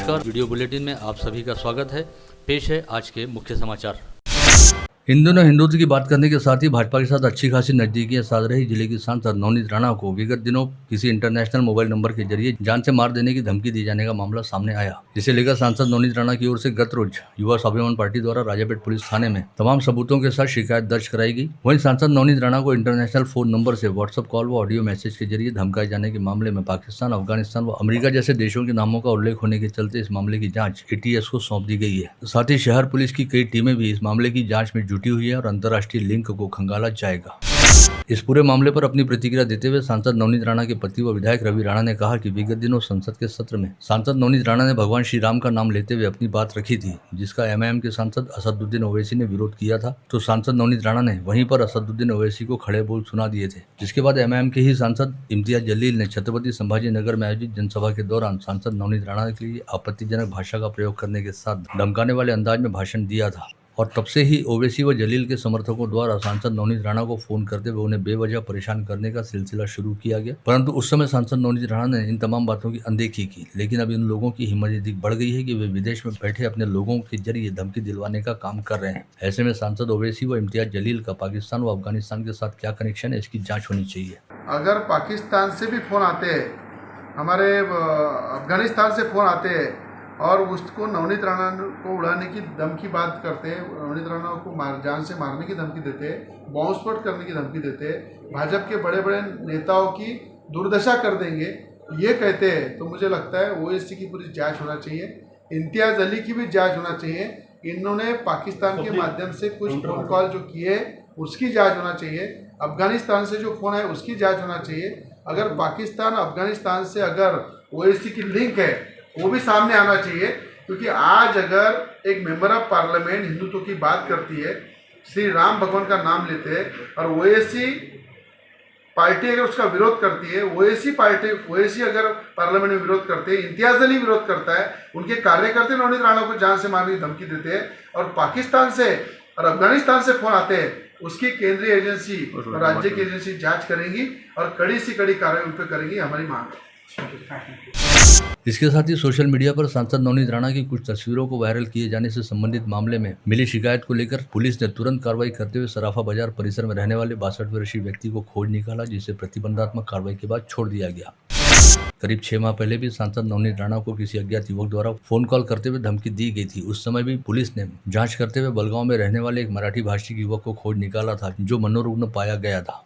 नमस्कार, video bulletin में आप सभी का स्वागत है। पेश है आज के मुख्य समाचार। इन दिनों हिंदुत्व की बात करने के साथ ही भाजपा के साथ अच्छी खासी नजदीकियां साध रही जिले की सांसद नवनीत राणा को विगत दिनों किसी इंटरनेशनल मोबाइल नंबर के जरिए जान से मार देने की धमकी दी जाने का मामला सामने आया, जिसे लेकर सांसद नवनीत राणा की ओर से गत रोज युवा स्वाभिमान पार्टी द्वारा राजापेट पुलिस थाने में तमाम सबूतों के साथ शिकायत दर्ज कराई गई। वहीं सांसद नवनीत राणा को इंटरनेशनल फोन नंबर से व्हाट्सएप कॉल व ऑडियो मैसेज के जरिए धमकाए जाने के मामले में पाकिस्तान, अफगानिस्तान व अमेरिका जैसे देशों के नामों का उल्लेख होने के चलते इस मामले की जाँच ATS को सौंप दी गई है। साथ ही शहर पुलिस की कई टीमें भी इस मामले की जाँच में जुटी हुई है और अंतर्राष्ट्रीय लिंक को खंगाला जाएगा। इस पूरे मामले पर अपनी प्रतिक्रिया देते हुए सांसद नवनीत राणा के पति व विधायक रवि राणा ने कहा कि विगत दिनों संसद के सत्र में सांसद नवनीत राणा ने भगवान श्री राम का नाम लेते हुए अपनी बात रखी थी, जिसका MIM के सांसद असदुद्दीन ओवैसी ने विरोध किया था। तो सांसद नवनीत राणा ने वहीं पर असदुद्दीन ओवैसी को खड़े बोल सुना दिए थे, जिसके बाद MIM के ही सांसद इम्तियाज जलील ने छत्रपति संभाजी नगर में आयोजित जनसभा के दौरान सांसद नवनीत राणा के लिए आपत्तिजनक भाषा का प्रयोग करने के साथ धमकाने वाले अंदाज में भाषण दिया था। और तब से ही ओवैसी व जलील के समर्थकों द्वारा सांसद नवनीत राणा को फोन करते हुए उन्हें बेवजह परेशान करने का सिलसिला शुरू किया गया। परंतु उस समय सांसद नवनीत राणा ने इन तमाम बातों की अनदेखी की, लेकिन अब इन लोगों की हिम्मत अधिक बढ़ गई है कि वे विदेश में बैठे अपने लोगों के जरिए धमकी दिलवाने का काम कर रहे हैं। ऐसे में सांसद ओवैसी व इम्तियाज जलील का पाकिस्तान व अफगानिस्तान के साथ क्या कनेक्शन है, इसकी जाँच होनी चाहिए। अगर पाकिस्तान से भी फ़ोन आते हैं, हमारे अफगानिस्तान से फ़ोन आते हैं और उसको नवनीत राणा को उड़ाने की धमकी बात करते हैं, नवनीत राणा को जान से मारने की धमकी देते हैं, बॉम्ब करने की धमकी देते हैं, भाजपा के बड़े बड़े नेताओं की दुर्दशा कर देंगे, ये कहते हैं, तो मुझे लगता है ओवैसी की पूरी जांच होना चाहिए, इम्तियाज़ अली की भी जांच होना चाहिए। इन्होंने पाकिस्तान के माध्यम से कुछ फ़ोन कॉल जो किए उसकी जाँच होना चाहिए, अफगानिस्तान से जो फ़ोन है उसकी जाँच होना चाहिए। अगर पाकिस्तान अफगानिस्तान से अगर ओवैसी की लिंक है वो भी सामने आना चाहिए, क्योंकि आज अगर एक मेंबर ऑफ पार्लियामेंट हिंदुत्व की बात करती है, श्री राम भगवान का नाम लेते हैं और ओवैसी पार्टी अगर उसका विरोध करती है, ओवैसी अगर पार्लियामेंट में विरोध करते हैं, इम्तियाज अली विरोध करता है, उनके कार्यकर्ता नवनीत राणा को जान से मारने की धमकी देते हैं और पाकिस्तान से और अफगानिस्तान से फोन आते हैं, उसकी केंद्रीय एजेंसी और राज्य की एजेंसी जाँच करेंगी और कड़ी से कड़ी कार्रवाई उन पर करेंगी, हमारी मांग है। इसके साथ ही सोशल मीडिया पर सांसद नवनीत राणा की कुछ तस्वीरों को वायरल किए जाने से संबंधित मामले में मिली शिकायत को लेकर पुलिस ने तुरंत कार्रवाई करते हुए सराफा बाजार परिसर में रहने वाले 62 वर्षीय व्यक्ति को खोज निकाला, जिसे प्रतिबंधात्मक कार्रवाई के बाद छोड़ दिया गया। करीब 6 माह पहले भी सांसद नवनीत राणा को किसी अज्ञात युवक द्वारा फोन कॉल करते हुए धमकी दी गई थी। उस समय भी पुलिस ने जांच करते हुए बलगांव में रहने वाले एक मराठी भाषी युवक को खोज निकाला था, जो मनोरुग्ण पाया गया था।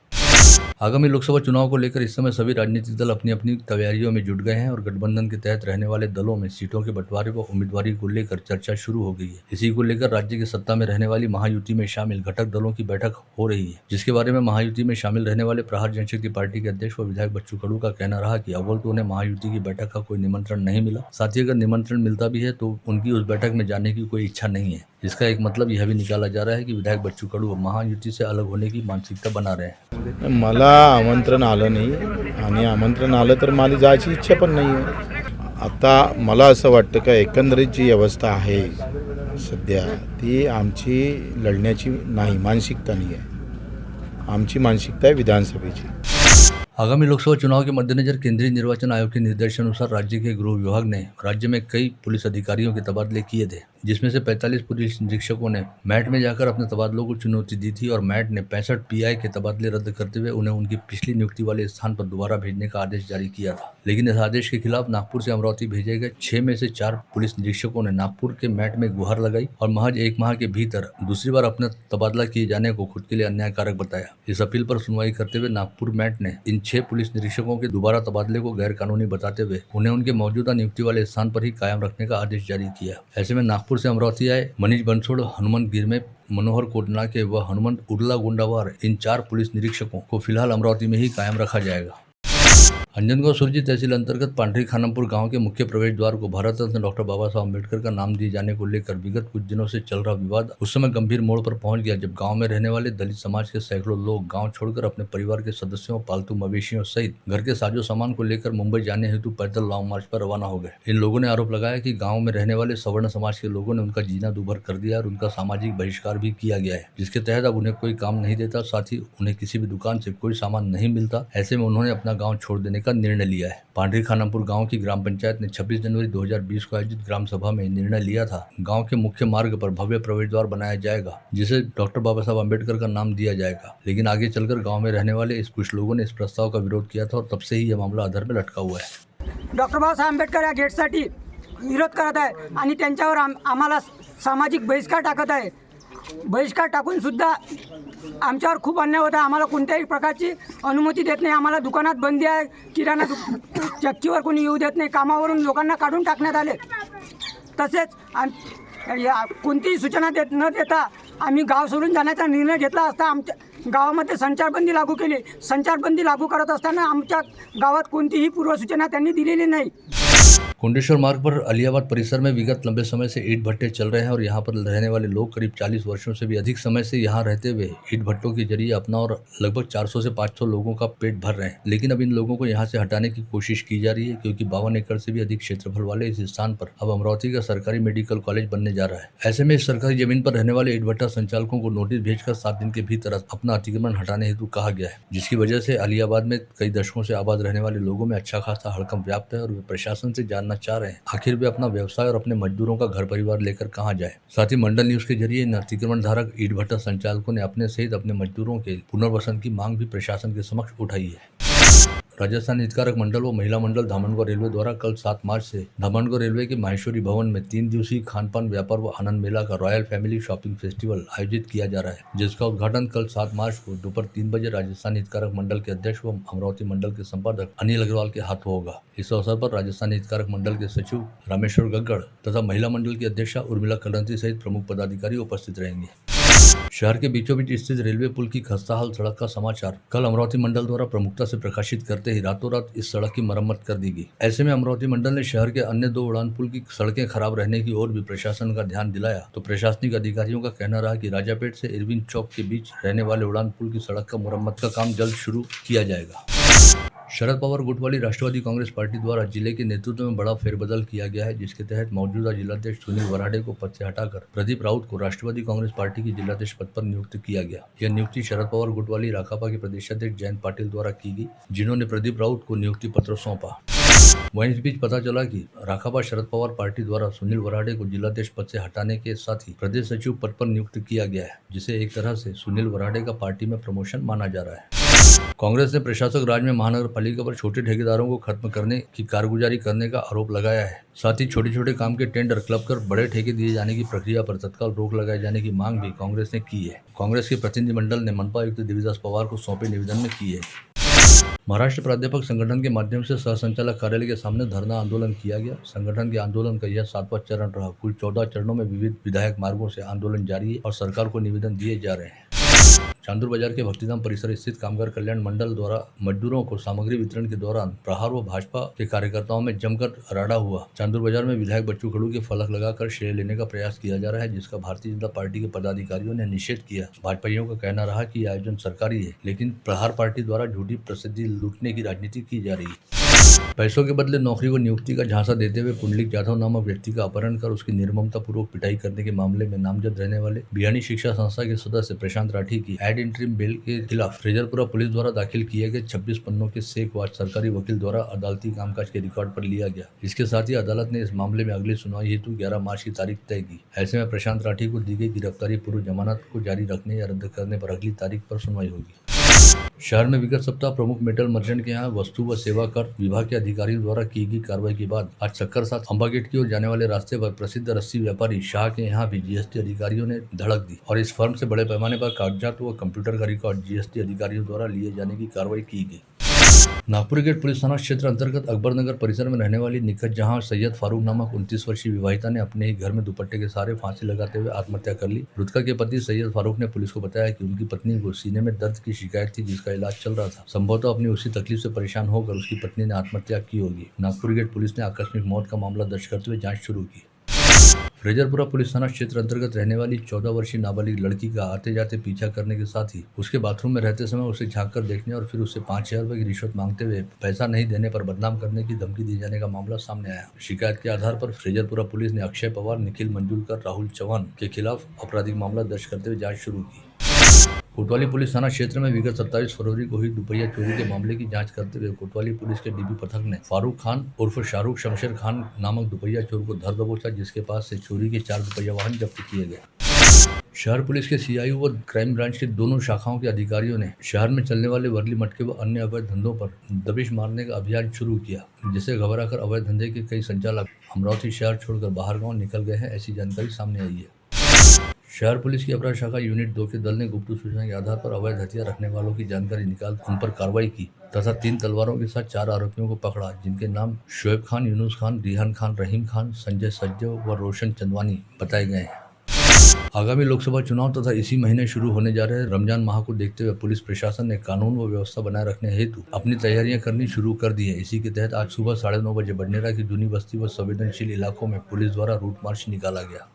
आगामी लोकसभा चुनाव को लेकर इस समय सभी राजनीतिक दल अपनी अपनी तैयारियों में जुट गए हैं और गठबंधन के तहत रहने वाले दलों में सीटों के बंटवारे व उम्मीदवारी को लेकर चर्चा शुरू हो गई है। इसी को लेकर राज्य की सत्ता में रहने वाली महायुति में शामिल घटक दलों की बैठक हो रही है, जिसके बारे में महायुति में शामिल रहने वाले प्रहार जनशक्ति पार्टी के अध्यक्ष व विधायक बच्चू कडू का कहना रहा कि अव्वल तो उन्हें महायुति की बैठक का कोई निमंत्रण नहीं मिला, साथ ही अगर निमंत्रण मिलता भी है तो उनकी उस बैठक में जाने की कोई इच्छा नहीं है। इसका एक मतलब यह भी निकाला जा रहा है कि विधायक बच्चू कडू महायुति से अलग होने की मानसिकता बना रहे हैं। मला आमंत्रण आलं नाही आणि आमंत्रण आलं तर मला जायची इच्छा पण नाही आहे। आता मला असं वाटतं का एकंदरीत जी अवस्था आहे सध्या ती आमची लढण्याची नाही, मानसिकता नाही आहे, आमची मानसिकता आहे विधानसभेची। आगामी लोकसभा चुनाव के मद्देनजर केंद्रीय निर्वाचन आयोग के निर्देशानुसार राज्य के गृह विभाग ने राज्य में कई पुलिस अधिकारियों के तबादले किए थे, जिसमें से 45 पुलिस निरीक्षकों ने मैट में जाकर अपने तबादलों को चुनौती दी थी और मैट ने 65 PI के तबादले रद्द करते हुए उन्हें उनकी पिछली नियुक्ति वाले स्थान पर दोबारा भेजने का आदेश जारी किया था। लेकिन इस आदेश के खिलाफ नागपुर से अमरावती भेजे गए 6 में से 4 पुलिस निरीक्षकों ने नागपुर के मैट में गुहार लगाई और महज 1 माह के भीतर दूसरी बार अपना तबादला किए जाने को खुद के लिए अन्यायकारक बताया। इस अपील पर सुनवाई करते हुए नागपुर मैट ने इन 6 पुलिस निरीक्षकों के दोबारा तबादले को गैर कानूनी बताते हुए उन्हें उनके मौजूदा नियुक्ति वाले स्थान पर ही कायम रखने का आदेश जारी किया। ऐसे में नागपुर से अमरावती आए मनीष बंसोड़, हनुमंत गिरमे, मनोहर कोटनाके व हनुमंत उर्ला गोंडावार इन 4 पुलिस निरीक्षकों को फिलहाल अमरावती में ही कायम रखा जाएगा। अंजनगांव सुरजी तहसील अंतर्गत पांढरी खानमपुर गांव के मुख्य प्रवेश द्वार को भारत रत्न डॉक्टर बाबा साहब अम्बेडकर का नाम दिए जाने को लेकर विगत कुछ दिनों से चल रहा विवाद उस समय गंभीर मोड़ पर पहुंच गया, जब गांव में रहने वाले दलित समाज के सैकड़ों लोग गांव छोड़कर अपने परिवार के सदस्यों, पालतू मवेशियों सहित घर के साजो सामान को लेकर मुंबई जाने हेतु पैदल लॉन्ग मार्च पर रवाना हो गए। इन लोगों ने आरोप लगाया कि गाँव में रहने वाले सवर्ण समाज के लोगों ने उनका जीना दूभर कर दिया और उनका सामाजिक बहिष्कार भी किया गया है, जिसके तहत अब उन्हें कोई काम नहीं देता, साथ ही उन्हें किसी भी दुकान से कोई सामान नहीं मिलता। ऐसे में उन्होंने अपना गाँव छोड़ देने करने का निर्णय लिया है। पांडरी खानमपुर गांव की ग्राम पंचायत ने 26 जनवरी 2020 को आयोजित ग्राम सभा में निर्णय लिया था। गांव के मुख्य मार्ग पर भव्य प्रवेश द्वार बनाया जाएगा, जिसे डॉक्टर बाबा साहब अम्बेडकर का नाम दिया जाएगा। लेकिन आगे चलकर गाँव में रहने वाले कुछ लोगों ने इस प्रस्ताव का विरोध किया था और तब से ही यह मामला अधर में लटका हुआ है। डॉक्टर बाबासाहेब आंबेडकर या गेटसाठी विरोध करत आहे आणि त्यांच्यावर आम्हाला सामाजिक बहिष्कार टाकत आहे। बहिष्कार टाकून सुद्धा आमच्यावर खूप अन्याय होता। आम्हाला कोणत्याही प्रकारची अनुमती देत नाही। आम्हाला दुकानात बंदी आहे, किराणा चक्कीवर कोणी येऊ देत नाही, कामावरून लोकांना काढून टाकण्यात आले। तसेच कोणतीही सूचना न देता आम्ही गाव सोडून जाण्याचा निर्णय घेतला असता आमच्या गावामध्ये संचारबंदी लागू केली। संचारबंदी लागू करत असताना आमच्या गावात कोणतीही पूर्वसूचना त्यांनी दिलेली नाही। कुंडेश्वर मार्ग पर अलियाबाद परिसर में विगत लंबे समय से ईंट भट्टे चल रहे हैं और यहाँ पर रहने वाले लोग करीब 40 वर्षों से भी अधिक समय से यहाँ रहते हुए ईंट भट्टों के जरिए अपना और लगभग 400 से 500 लोगों का पेट भर रहे हैं। लेकिन अब इन लोगों को यहाँ से हटाने की कोशिश की जा रही है, क्योंकि 52 एकड़ से भी अधिक क्षेत्रफल वाले इस स्थान पर अब अमरावती का सरकारी मेडिकल कॉलेज बनने जा रहा है। ऐसे में इस सरकारी जमीन पर रहने वाले ईंट भट्टा संचालकों को नोटिस भेजकर 7 दिन के भीतर अपना अतिक्रमण हटाने हेतु कहा गया है, जिसकी वजह से अलियाबाद में कई दशकों से आबाद रहने वाले लोगों में अच्छा खासा हड़कंप व्याप्त है और वे प्रशासन से जानना चाह रहे हैं आखिर वे अपना व्यवसाय और अपने मजदूरों का घर परिवार लेकर कहां जाए। साथ ही मंडल न्यूज के जरिए इन अतिक्रमण धारक ईंट भट्टा संचालकों ने अपने सहित अपने मजदूरों के पुनर्वसन की मांग भी प्रशासन के समक्ष उठाई है। राजस्थान हितकारक मंडल व महिला मंडल धामनगढ़ रेलवे द्वारा कल 7 मार्च से धामनगढ़ रेलवे के माहेश्वरी भवन में 3 दिवसीय खानपान व्यापार व आनंद मेला का रॉयल फैमिली शॉपिंग फेस्टिवल आयोजित किया जा रहा है, जिसका उद्घाटन कल 7 मार्च को दोपहर 3 बजे राजस्थान हितकारक मंडल के अध्यक्ष व अमरावती मंडल के संपादक अनिल अग्रवाल के हाथों होगा। इस अवसर पर राजस्थान हितकारक मंडल के सचिव रामेश्वर गग्गड़ तथा महिला मंडल की अध्यक्षा उर्मिला कलंती सहित प्रमुख पदाधिकारी उपस्थित रहेंगे। शहर के बीचों बीच स्थित रेलवे पुल की खस्ताहाल सड़क का समाचार कल अमरावती मंडल द्वारा प्रमुखता से प्रकाशित करते ही रातों रात इस सड़क की मरम्मत कर दी गई। ऐसे में अमरावती मंडल ने शहर के अन्य 2 उड़ान पुल की सड़कें खराब रहने की ओर भी प्रशासन का ध्यान दिलाया, तो प्रशासनिक अधिकारियों का कहना रहा कि राजापेट से इरविन चौक के बीच रहने वाले उड़ान पुल की सड़क का मुरम्मत का काम जल्द शुरू किया जाएगा। शरद पवार गुट वाली राष्ट्रवादी कांग्रेस पार्टी द्वारा जिले के नेतृत्व में बड़ा फेरबदल किया गया है, जिसके तहत मौजूदा जिलाध्यक्ष सुनील वराडे को पद से हटाकर प्रदीप राउत को राष्ट्रवादी कांग्रेस पार्टी की जिलाध्यक्ष पद पर नियुक्त किया गया। यह नियुक्ति शरद पवार गुट वाली राकापा के प्रदेशाध्यक्ष जयंत पाटिल द्वारा की गई, जिन्होंने प्रदीप राउत को नियुक्ति पत्र सौंपा। वहीं इस बीच पता चला कि राकापा शरद पवार पार्टी द्वारा सुनील वराडे को जिलाध्यक्ष पद से हटाने के साथ ही प्रदेश सचिव पद पर नियुक्त किया गया है, जिसे एक तरह से सुनील वराडे का पार्टी में प्रमोशन माना जा रहा है। कांग्रेस ने प्रशासक राज में महानगर पालिका पर छोटे ठेकेदारों को खत्म करने की कारगुजारी करने का आरोप लगाया है। साथ ही छोटे छोटे काम के टेंडर क्लब कर बड़े ठेके दिए जाने की प्रक्रिया पर तत्काल रोक लगाए जाने की मांग भी कांग्रेस ने की है। कांग्रेस के प्रतिनिधिमंडल ने मनपा आयुक्त देवीदास पवार को सौंपे निवेदन में की है। महाराष्ट्र प्राध्यापक संगठन के माध्यम से सह संचालक कार्यालय के सामने धरना आंदोलन किया गया। संगठन के आंदोलन का यह 7वां चरण रहा। कुल 14 चरणों में विविध विधायक मार्गों से आंदोलन जारी है और सरकार को निवेदन दिए जा रहे हैं। चांदूर बाजार के भक्तिधाम परिसर स्थित कामगार कल्याण मंडल द्वारा मजदूरों को सामग्री वितरण के दौरान प्रहार व भाजपा के कार्यकर्ताओं में जमकर राडा हुआ। चांदूर बाजार में विधायक बच्चू खड़ू के फलक लगाकर श्रेय लेने का प्रयास किया जा रहा है, जिसका भारतीय जनता पार्टी के पदाधिकारियों ने निषेध किया। भाजपाइयों का कहना रहा कि यह आयोजन सरकारी है, लेकिन प्रहार पार्टी द्वारा झूठी प्रसिद्धि लूटने की राजनीति की जा रही है। पैसों के बदले नौकरी व नियुक्ति का झांसा देते हुए पुंडलिक जाधव नामक व्यक्ति का अपहरण कर उसकी निर्ममता पूर्वक पिटाई करने के मामले में नामजद रहने वाले बिहानी शिक्षा संस्था के सदस्य प्रशांत राठी की एड इंटरिम बेल के खिलाफ फ्रेजरपुरा पुलिस द्वारा दाखिल किए गए 26 पन्नों के सेक वाच सरकारी वकील द्वारा अदालती कामकाज के रिकॉर्ड पर लिया गया। इसके साथ ही अदालत ने इस मामले में अगली सुनवाई हेतु 11 मार्च की तारीख तय की। ऐसे में प्रशांत राठी को दी गई गिरफ्तारी पूर्व जमानत को जारी रखने या रद्द करने पर अगली तारीख पर सुनवाई होगी। शहर में विगत सप्ताह प्रमुख मेटल मर्चेंट के यहाँ वस्तु व सेवा कर विभाग के अधिकारियों द्वारा की गई कार्रवाई के बाद आज चक्कर साथ अंबा गेट की ओर जाने वाले रास्ते पर प्रसिद्ध रस्सी व्यापारी शाह के यहाँ भी जीएसटी अधिकारियों ने धड़क दी और इस फर्म से बड़े पैमाने पर कागजात व कंप्यूटर का रिकॉर्ड जीएसटी अधिकारियों द्वारा लिए जाने की कार्रवाई की गई। नागपुर गेट पुलिस थाना क्षेत्र अंतर्गत अकबर नगर परिसर में रहने वाली निखत जहां सैयद फारूक नामक 29 वर्षीय विवाहिता ने अपने ही घर में दुपट्टे के सहारे फांसी लगाते हुए आत्महत्या कर ली। मृतका के पति सैयद फारूक ने पुलिस को बताया कि उनकी पत्नी को सीने में दर्द की शिकायत थी, जिसका इलाज चल रहा था। संभवतः अपनी उसी तकलीफ से परेशान होकर उसकी पत्नी ने आत्महत्या की होगी। नागपुर गेट पुलिस ने आकस्मिक मौत का मामला दर्ज करते हुए जाँच शुरू की। फ्रेजरपुरा पुलिस थाना क्षेत्र अंतर्गत रहने वाली 14 वर्षीय नाबालिग लड़की का आते जाते पीछा करने के साथ ही उसके बाथरूम में रहते समय उसे झांक कर देखने और फिर उससे 5,000 रुपए की रिश्वत मांगते हुए पैसा नहीं देने पर बदनाम करने की धमकी दिए जाने का मामला सामने आया। शिकायत के आधार पर फ्रेजरपुरा पुलिस ने अक्षय पवार, निखिल मंजुलकर, राहुल चौहान के खिलाफ आपराधिक मामला दर्ज करते हुए जाँच शुरू की। कोतवाली पुलिस थाना क्षेत्र में विगत 27 फरवरी को हुई दुपहिया चोरी के मामले की जांच करते हुए कोतवाली पुलिस के डीबी पथक ने फारूक खान उर्फ शाहरुख शमशेर खान नामक दुपहिया चोर को धर दबोचा, जिसके पास से चोरी के 4 दुपहिया वाहन जब्त किए गए। शहर पुलिस के सीआईओ व क्राइम ब्रांच की दोनों शाखाओं के अधिकारियों ने शहर में चलने वाले वर्ली मटके व अन्य अवैध धंधों पर दबिश मारने का अभियान शुरू किया, जिसे घबराकर अवैध धंधे के कई संचालक अमरावती शहर छोड़कर बाहर गांव निकल गए हैं, ऐसी जानकारी सामने आई है। शहर पुलिस की अपराध शाखा यूनिट 2 के दल ने गुप्त सूचना के आधार पर अवैध हथियार रखने वालों की जानकारी निकाल उन पर कार्रवाई की तथा 3 तलवारों के साथ 4 आरोपियों को पकड़ा, जिनके नाम शोएब खान, यूनुस खान, रिहान खान, रहीम खान, संजय सज्जव व रोशन चंदवानी बताए गए हैं। आगामी लोकसभा चुनाव तथा इसी महीने शुरू होने जा रहे रमजान माह को देखते हुए पुलिस प्रशासन ने कानून व व्यवस्था बनाए रखने हेतु अपनी तैयारियां करनी शुरू कर दी है। इसी के तहत आज सुबह 9:30 बजे बडनेरा की जूनी बस्ती व संवेदनशील इलाकों में पुलिस द्वारा रूट मार्च निकाला गया।